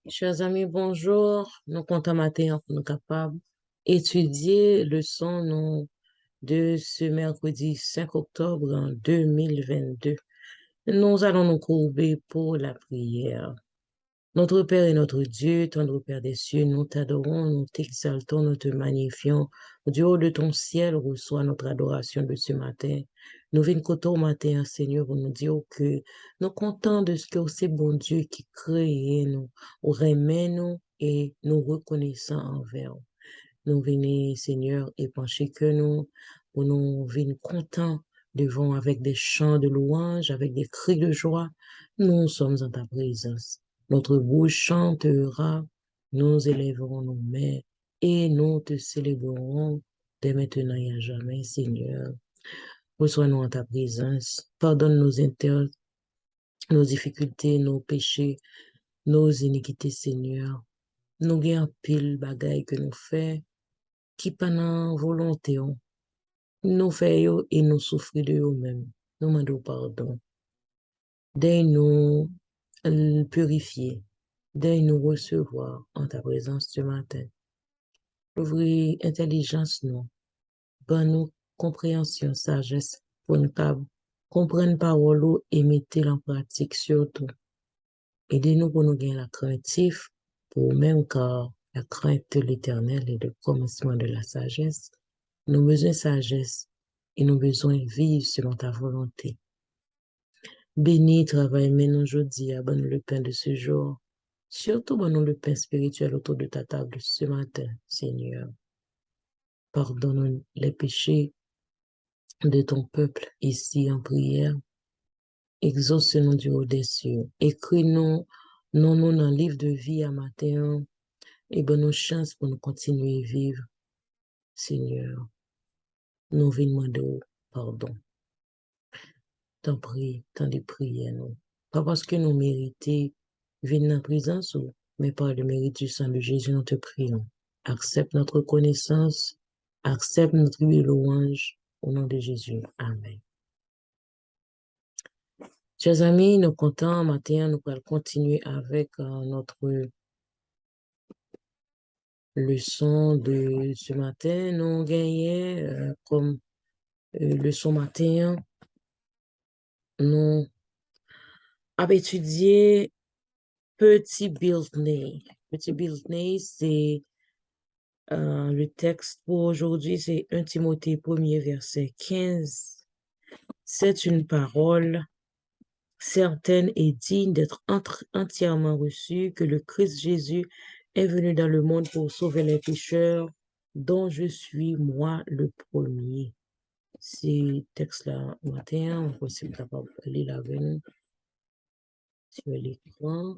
Chers amis, bonjour. Nous comptons matin pour nous capables étudier le son de ce mercredi 5 octobre en 2022. Nous allons nous courber pour la prière. Notre Père et notre Dieu, tendre Père des cieux, nous t'adorons, nous t'exaltons, nous te magnifions. Du haut de ton ciel, reçois notre adoration de ce matin. Nous venons côté au matin, Seigneur, pour nous dire que nous comptons de ce que c'est bon Dieu qui crée nous, ou remet nous et nous reconnaissons envers. Nous venons, Seigneur, épancher que nous, pour nous venir contents devant avec des chants de louange, avec des cris de joie. Nous sommes en ta présence. Notre bouche chantera, nous élèverons nos mains et nous te célébrerons dès maintenant et à jamais, Seigneur. Reçois-nous en ta présence. Pardonne nos difficultés, nos péchés, nos iniquités, Seigneur. Nous gagnons pile bagaille que nous faisons qui pendant volonté, nous faisons et nous souffrons de nous-mêmes. Nous demandons pardon. Dès-nous purifier, dès-nous recevoir en ta présence ce matin. Ouvrir intelligence, nous, bonne compréhension, sagesse, pour nous comprendre parole et mettre en pratique surtout. Aidez-nous pour nous gagner la craintif, pour même car la crainte de l'éternel est le commencement de la sagesse. Nous avons besoin de sagesse et nous avons besoin de vivre selon ta volonté. Bénis, travail, mais nous aujourd'hui, abonne le pain de ce jour. Surtout, bonne le pain spirituel autour de ta table ce matin, Seigneur. Pardonne les péchés de ton peuple ici en prière. Exauce-nous du haut des cieux. Écris-nous, non, dans le livre de vie à matin et bonne chance pour nous continuer à vivre, Seigneur. Nous venons demander pardon. T'en prie, tant de prières, nous. Pas parce que nous méritons venir dans la présence, mais par le mérite du sang de Jésus, nous te prions. Accepte notre connaissance, accepte notre louange, au nom de Jésus. Amen. Chers amis, nous comptons matin, nous allons continuer avec notre leçon de ce matin. Nous gagnons comme leçon matin, nous avons étudié Petit Biltney. Petit Biltney, c'est le texte pour aujourd'hui, c'est 1 Timothée 1er verset 15. C'est une parole certaine et digne d'être entièrement reçue que le Christ Jésus est venu dans le monde pour sauver les pécheurs, dont je suis moi le premier. Ces textes-là, matin, on peut aussi capable de lire avec nous sur l'écran.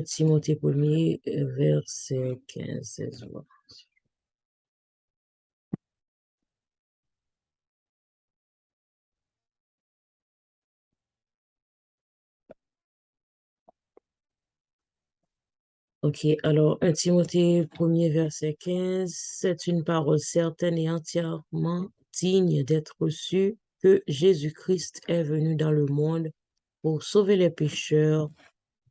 Timothée 1er, verset 15, 16. Ok, alors 1 Timothée 1er, verset 15, c'est une parole certaine et entièrement digne d'être reçue que Jésus-Christ est venu dans le monde pour sauver les pécheurs,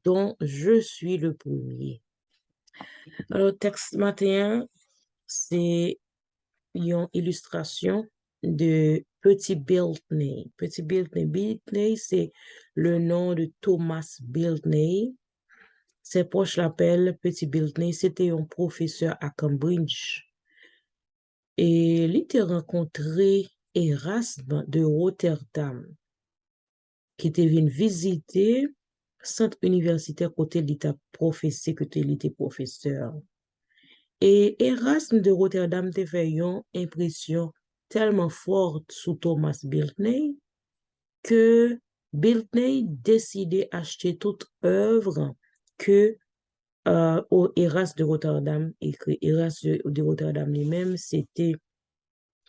dont je suis le premier. Alors, texte matin, c'est une illustration de Petit Biltney. Petit Biltney. Biltney, c'est le nom de Thomas Biltney. Ses proches l'appellent Petit Biltney. C'était un professeur à Cambridge. Et il a rencontré Erasme de Rotterdam, qui était venu visiter centre universitaire côté l'État professé que il était professeur. Et Erasme de Rotterdam te fait une impression tellement forte sur Thomas Biltney que Biltney décidait d'acheter toute œuvre que Erasme de Rotterdam écrit. Erasme de Rotterdam lui-même, c'était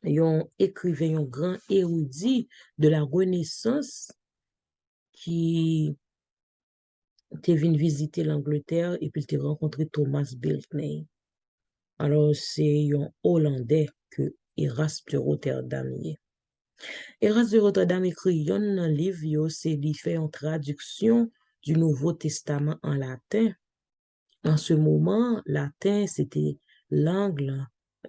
un écrivain, un grand érudit de la Renaissance qui était venu visiter l'Angleterre et puis il a rencontré Thomas Biltney. Alors, c'est un Hollandais que Erasme de Rotterdam. Erasme de Rotterdam écrit un livre, c'est lui fait une traduction du Nouveau Testament en latin. En ce moment, latin, c'était langue,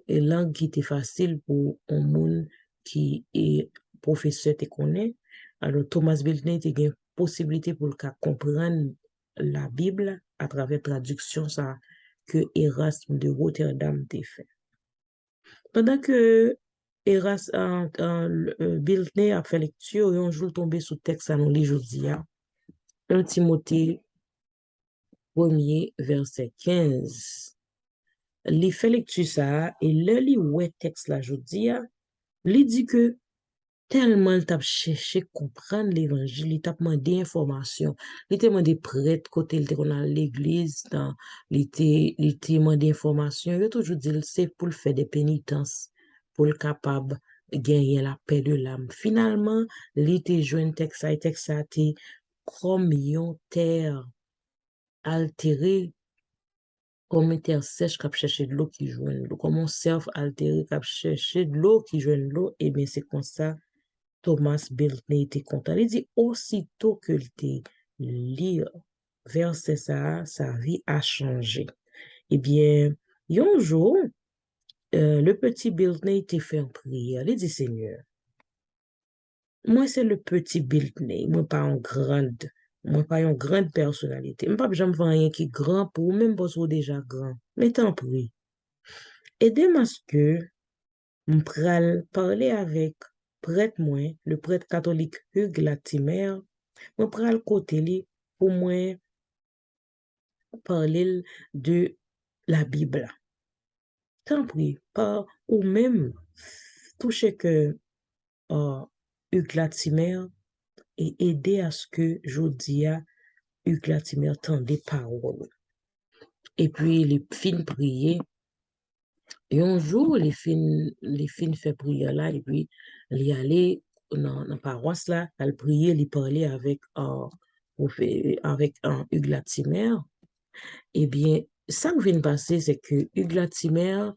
et langue qui était facile pour un monde qui est professeur te connaît. Alors, Thomas Biltney a une possibilité pour le comprendre la Bible à travers traduction ça que Erasme de Rotterdam a fait. Pendant que Biltney a fait lecture, un jour tombé sous texte à nous les jeudi, 1 Timothée 1er, verset 15. Li fait lecture ça, et le li ouais texte la jeudi, li dit que tellement il t'a cherché comprendre l'évangile, il t'a demandé information, il t'a demandé prêtre côté il était dans l'église, il t'a demandé information, il a toujours dit c'est pour le faire des pénitences, pour le capable gagner la paix de l'âme. Finalement, il était joint texte ça, texte ça était comme une terre altérée, comme une terre sèche qui a cherché de l'eau qui joue l'eau, comme un cerf altéré qui a cherché de l'eau qui joue l'eau, et bien c'est comme ça Thomas Biltney était content. Il dit aussitôt que il lire verset ça, sa vie a changé. Eh bien, un jour, le petit Biltney était fait en prière. Il dit Seigneur, moi c'est le petit Biltney, moi pas une grande personnalité. Moi pas jamais rien qui est grand pour même pas soit déjà grand. Mais tant pis. Aidez-moi ce que m'pral parler avec prêtre moi, le prêtre catholique Hugues Latimer, m'pral côté li pour moi parler de la Bible. Tant pis, pas ou même toucher que Hugues Latimer et aider à ce que Jodia Hugues Latimer tende des paroles. Et puis les fins prier. Et un jour, les fins fait prière là, et puis, il y allait dans la paroisse là, elle priait, il parlait avec Hugues Latimer. Eh bien, ça qui vient passer, c'est que Hugues Latimer,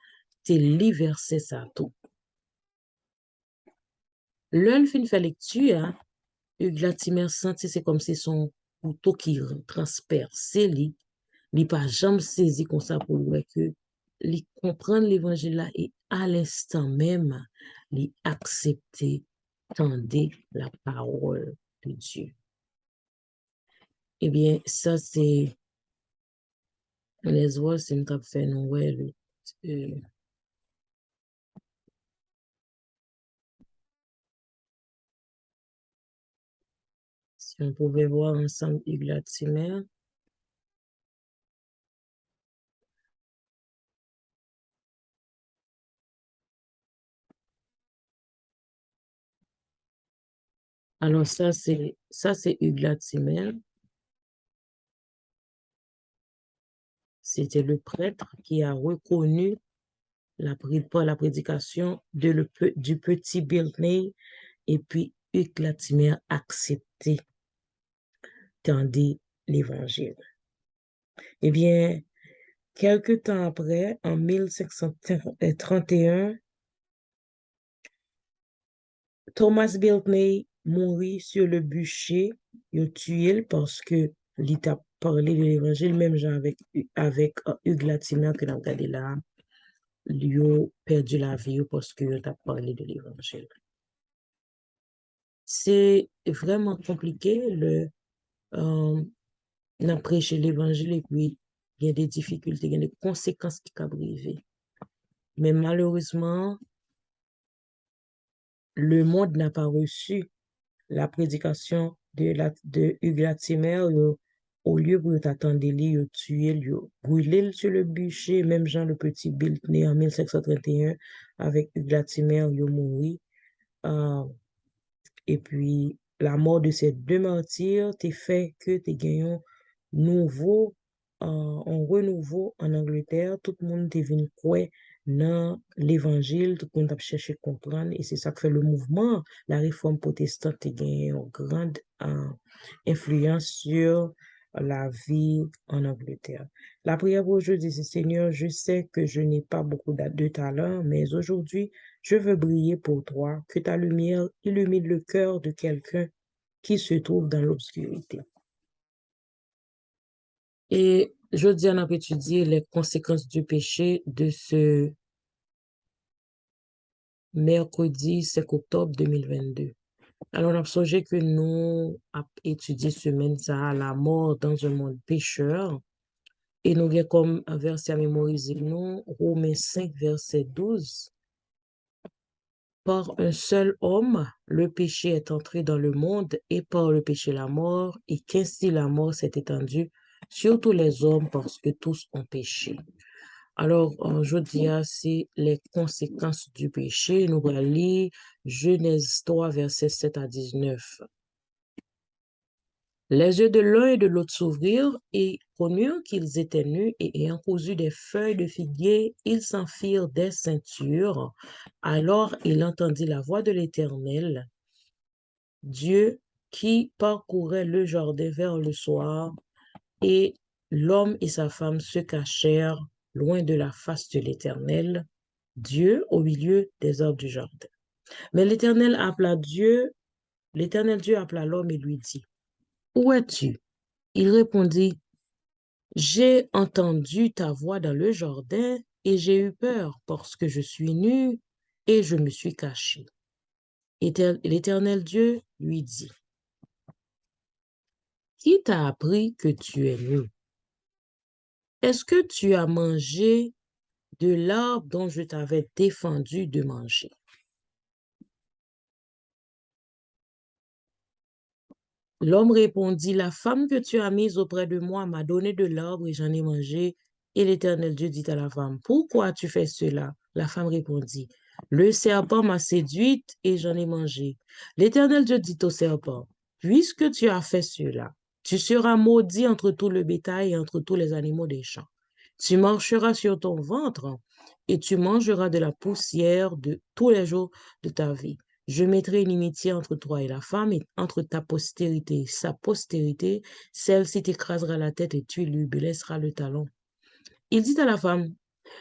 t'es versé ça tout. L'un fin fait lecture, hein, Hugues Latimer senti, c'est comme si son couteau qui transperce, il pas jamais saisi comme ça pour lui que il comprendre l'évangile là et à l'instant même il accepter tendre la parole de Dieu. Eh bien ça c'est les voix c'est une fait nous si on pouvait voir ensemble Hugues Latimer. Alors ça c'est Hugues Latimer. C'était le prêtre qui a reconnu par la prédication du petit Biltney et puis Hugues Latimer accepté tendait l'évangile. Eh bien, quelque temps après, en 1531, Thomas Biltney mourit sur le bûcher, il tué parce que l'État parlait de l'évangile, même genre avec Hugues Latimer que l'on regardé là, il a perdu la vie parce qu'il a parlé de l'évangile. C'est vraiment compliqué de prêcher l'évangile et puis il y a des difficultés, il y a des conséquences qui peuvent arriver. Mais malheureusement, le monde n'a pas reçu la prédication de Hugues Latimer. Au lieu pour t'attendre, il tué, il brûlé sur le bûcher, même Jean le petit Biltney en 1531 avec Hugues Latimer, il mouru. Et puis, la mort de ces deux martyrs t'a fait que tu gagné un renouveau en Angleterre. Tout le monde est venu croire dans l'évangile, tout le monde a cherché à comprendre. Et c'est ça qui fait le mouvement. La réforme protestante a gagné une grande influence sur la vie en Angleterre. La prière pour aujourd'hui, c'est Seigneur, je sais que je n'ai pas beaucoup de talent, mais aujourd'hui, je veux briller pour toi, que ta lumière illumine le cœur de quelqu'un qui se trouve dans l'obscurité. Et jeudi, on a étudié les conséquences du péché de ce mercredi 5 octobre 2022. Alors, on a songé que nous avons étudié semaine ça, la mort dans un monde pécheur. Et nous avons comme verset à mémoriser, nous, Romains 5, verset 12. Par un seul homme, le péché est entré dans le monde et par le péché la mort, et qu'ainsi la mort s'est étendue sur tous les hommes parce que tous ont péché. Alors, aujourd'hui, c'est les conséquences du péché. Nous allons lire Genèse 3, verset 7 à 19. Les yeux de l'un et de l'autre s'ouvrirent et connurent qu'ils étaient nus et ayant cousu des feuilles de figuier, ils s'en firent des ceintures. Alors il entendit la voix de l'Éternel, Dieu, qui parcourait le jardin vers le soir, et l'homme et sa femme se cachèrent loin de la face de l'Éternel, Dieu au milieu des arbres du jardin. Mais l'Éternel Dieu appela l'homme et lui dit, où es-tu? Il répondit, j'ai entendu ta voix dans le jardin et j'ai eu peur parce que je suis nu et je me suis caché. L'Éternel Dieu lui dit, qui t'a appris que tu es nu? Est-ce que tu as mangé de l'arbre dont je t'avais défendu de manger? L'homme répondit, la femme que tu as mise auprès de moi m'a donné de l'arbre et j'en ai mangé. Et l'Éternel Dieu dit à la femme, pourquoi tu fais cela? La femme répondit, le serpent m'a séduite et j'en ai mangé. L'Éternel Dieu dit au serpent, puisque tu as fait cela, tu seras maudit entre tout le bétail et entre tous les animaux des champs. Tu marcheras sur ton ventre et tu mangeras de la poussière de tous les jours de ta vie. Je mettrai une inimitié entre toi et la femme, et entre ta postérité et sa postérité. Celle-ci t'écrasera la tête et tu lui blesseras le talon. Il dit à la femme,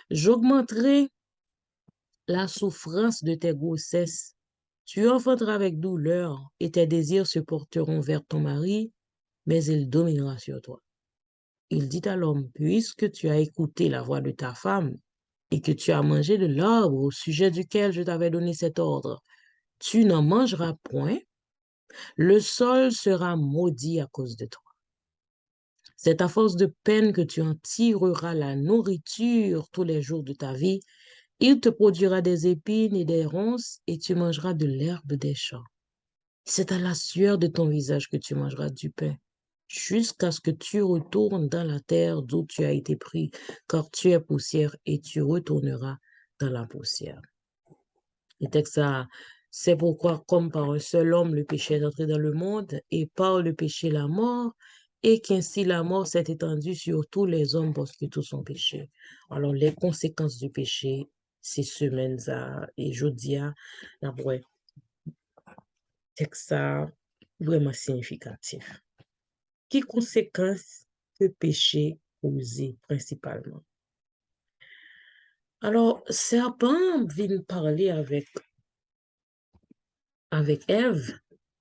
j'augmenterai la souffrance de tes grossesses. Tu enfanteras avec douleur et tes désirs se porteront vers ton mari, mais il dominera sur toi. Il dit à l'homme, puisque tu as écouté la voix de ta femme et que tu as mangé de l'arbre au sujet duquel je t'avais donné cet ordre, tu n'en mangeras point. Le sol sera maudit à cause de toi. C'est à force de peine que tu en tireras la nourriture tous les jours de ta vie. Il te produira des épines et des ronces et tu mangeras de l'herbe des champs. C'est à la sueur de ton visage que tu mangeras du pain, jusqu'à ce que tu retournes dans la terre d'où tu as été pris, car tu es poussière et tu retourneras dans la poussière. Le texte a, c'est pourquoi, comme par un seul homme, le péché est entré dans le monde, et par le péché, la mort, et qu'ainsi la mort s'est étendue sur tous les hommes parce que tous ont péché. Alors, les conséquences du péché, ces semaines et jeudi, après, texte vraiment significatif. Qui conséquences que péché causé principalement? Alors, serpent vient parler avec Ève,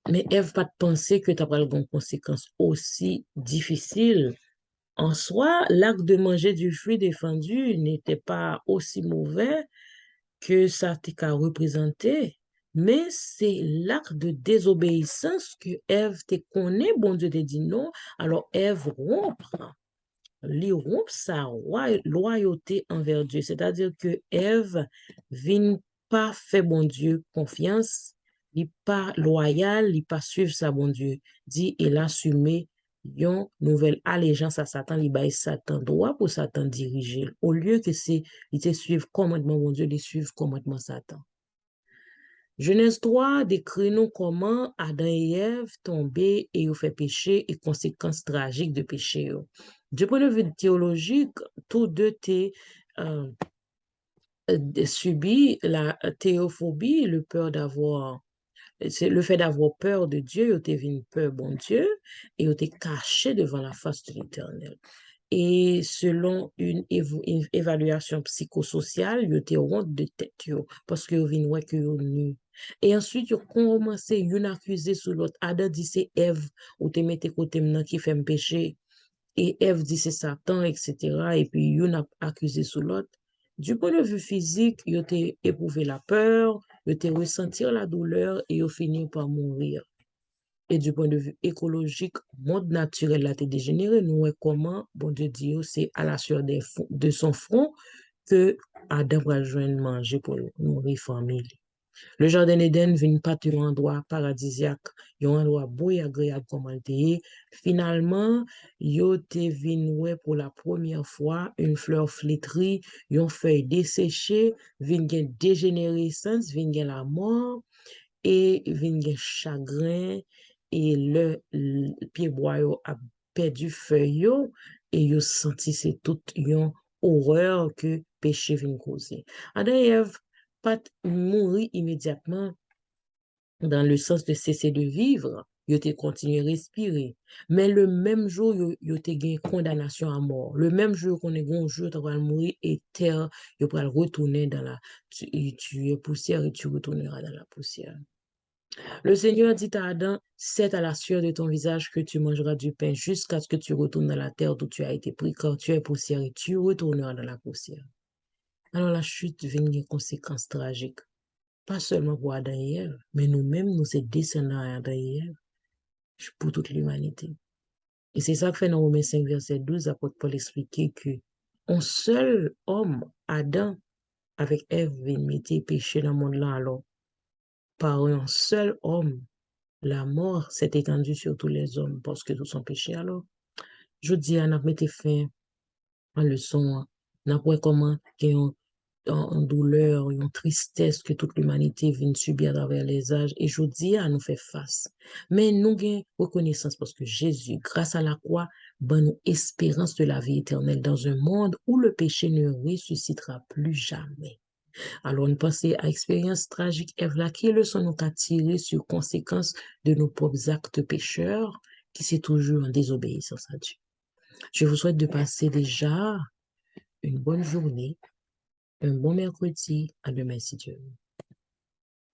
mais Ève pas de penser que tu as une conséquence aussi difficile. En soi, l'acte de manger du fruit défendu n'était pas aussi mauvais que ça t'est qu'à représenter, mais c'est l'acte de désobéissance que Ève te connaît, bon Dieu te dit non, alors Ève rompt sa loyauté envers Dieu. C'est-à-dire que Ève vient pas faire bon Dieu confiance, il pas loyal, il pas suivre sa bon Dieu. Dit, il assumer une nouvelle allégeance à Satan, il baille Satan droit pour Satan diriger. Au lieu que c'est, il te suivre commandement bon Dieu, il suivre commandement Satan. Genèse 3 décrit-nous comment Adam et Ève tombaient et ont fait péché et conséquences tragiques de péché. Du point de vue théologique, tous deux ont subi la théophobie, le peur d'avoir c'est le fait d'avoir peur de Dieu, yo te vin peur bon Dieu, et yo te caché devant la face de l'Éternel. Et selon une évaluation psychosociale, yo te honte de tête yo, parce que yo vin ouais que yo nu. Et ensuite, yo commencé yon accusé sur l'autre. Adam dit c'est Ève, ou te mette côté maintenant qui fait me péché. Et Ève dit c'est Satan, etc. Et puis yon a accusé sur l'autre. Du point de vue physique, yo te éprouvé la peur, yo te ressentir la douleur et yo fini par mourir. Et du point de vue écologique, monde naturel là t'est dégénéré. Nous, comment, bon Dieu dit, c'est à la sueur de son front que Adam va joindre manger pour nourrir famille. Le jardin d'Éden vient pas un endroit paradisiaque, un endroit beau et agréable comme elle était. Finalement, yo te vin ouais pour la première fois une fleur flétrie, une feuille desséchée, vin gen dégénérescence, vin gen la mort et vin gen chagrin et le pied bois yo a perdu feuille yo et yo senti c'est toute une horreur que péché vient causer. Adam et Ève pas mourir immédiatement dans le sens de cesser de vivre, yo te continué à respirer. Mais le même jour, yo te gain condamnation à mort. Le même jour qu'on est un jour, tu vas mourir et terre, yo vas retourner dans la, tu es poussière et tu retourneras dans la poussière. Le Seigneur dit à Adam, c'est à la sueur de ton visage que tu mangeras du pain jusqu'à ce que tu retournes dans la terre d'où tu as été pris, car tu es poussière et tu retourneras dans la poussière. Alors la chute vient des conséquences tragiques. Pas seulement pour Adam et Ève, mais nous-mêmes, nous sommes descendants d'Adam et Ève pour toute l'humanité. Et c'est ça que fait dans Romains 5, verset 12, l'apôtre Paul expliquait que un seul homme, Adam, avec Ève, mettait péché dans le monde là, alors par un seul homme, la mort s'est étendue sur tous les hommes parce que tous sont péchés. Alors, je dis à notre mettre fin en leçon, n'a pas comment en douleur, en tristesse que toute l'humanité vient subir à travers les âges. Et je dis à nous faire face. Mais nous avons reconnaissance parce que Jésus, grâce à la croix, ben nous espérance de la vie éternelle dans un monde où le péché ne ressuscitera plus jamais. Alors, nous pensons à l'expérience tragique Ève qui leçon nous a tiré sur conséquences de nos propres actes pécheurs, qui c'est toujours en désobéissance à Dieu. Je vous souhaite de passer déjà une bonne journée, un bon mercredi, à demain si Dieu veut.